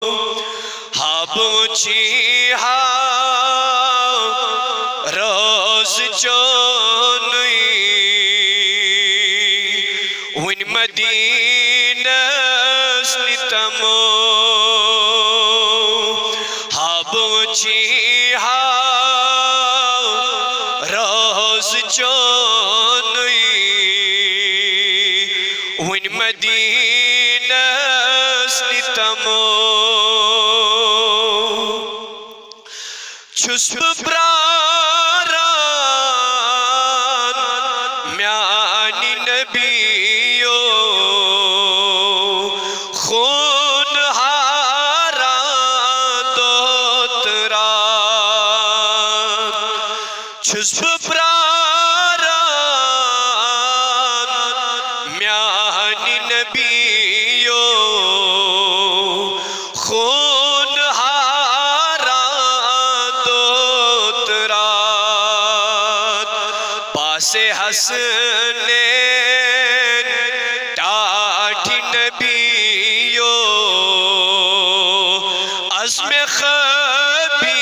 Habuchi ha roz chonui win Madina's nitamo Habuchi ha roz chonui win Madina's nitamo Chusp praran myani nabiyo khun hara dotran Chusp praran myani nabiyo khun سے حسنین ٹاٹھی نبیو عزم خبیتمو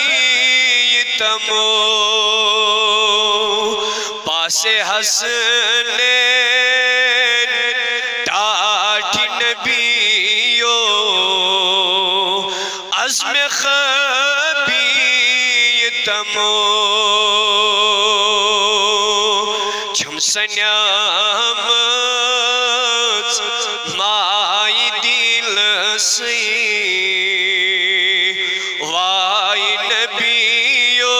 پاس حسنین ٹاٹھی نبیو عزم خبیتمو سنیامت مائی دل سی Y نبیو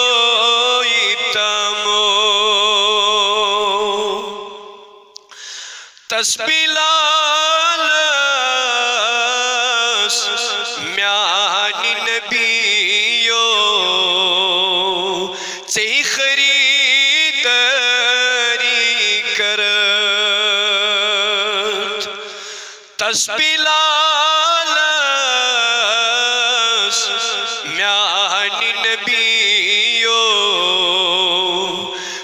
ایتمو تسبیح لالس میانی نبیو چی خرید تسبیح لالس میانی نبیو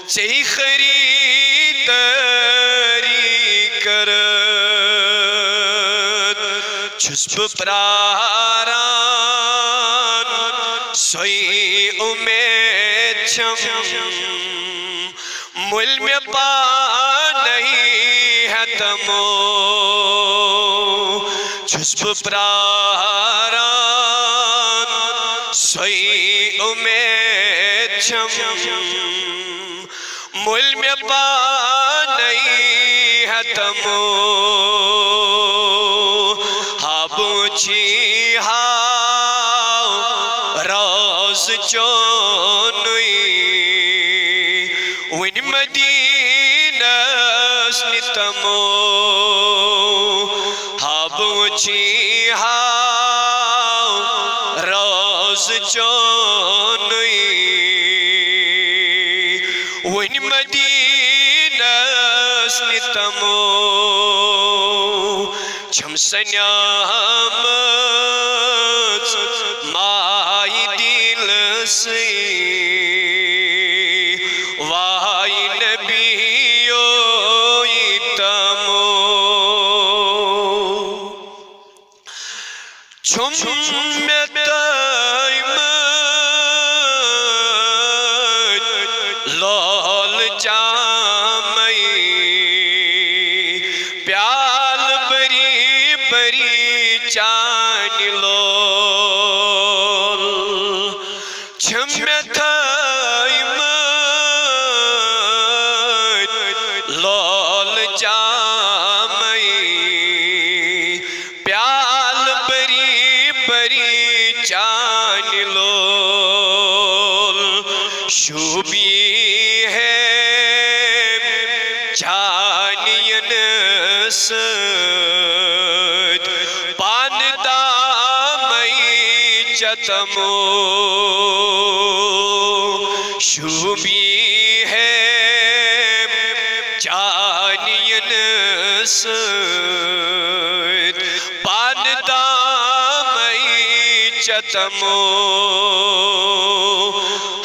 چی خریداری کرد چسب پراران سوئی امید چھم مل میں پا نہیں ہے تمو چسب پراران سوئی امید چھم مل میں پا نہیں ہے تمو ہابوچی ہاو روز چونوئی وین مدینہ سنتمو ہابوچی ہاو روز چونوئی وین مدینہ سنتمو چھم سنیامت مائی دل سی وائی نبیو ایتمو چھم میں تائمت لال جامعی پیال بری بری چانی لول چھم میں تائمت لال جامعی پیال بری بری چانی لول شوبی ہے چانین ست پاندہ مئی چتمو شوبی ہے چانین ست پاندہ مئی چتمو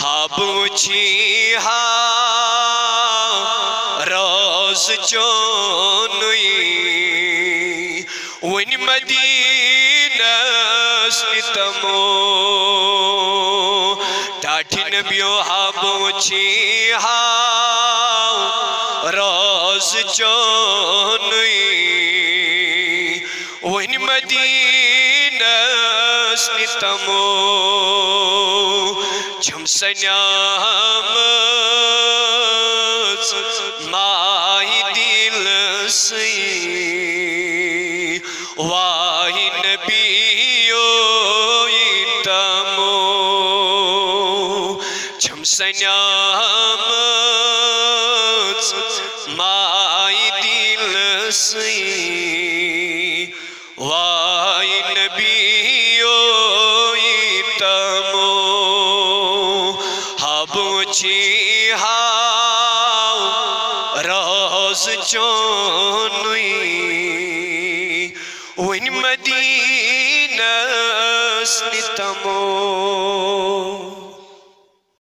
ہابوچی ہاو روز چونوئی وین مدینہ نتمو ڈاٹھی نبیو حابو چی ہاو راز چونوی وین مدینہ نتمو جھم سنیامت مائی دل سی واہی نبیو ایتمو جھم سنیامت مائی دل سی واہی نبیو ایتمو حابو چی ہاو راز چونوی وین مدینہ نتمو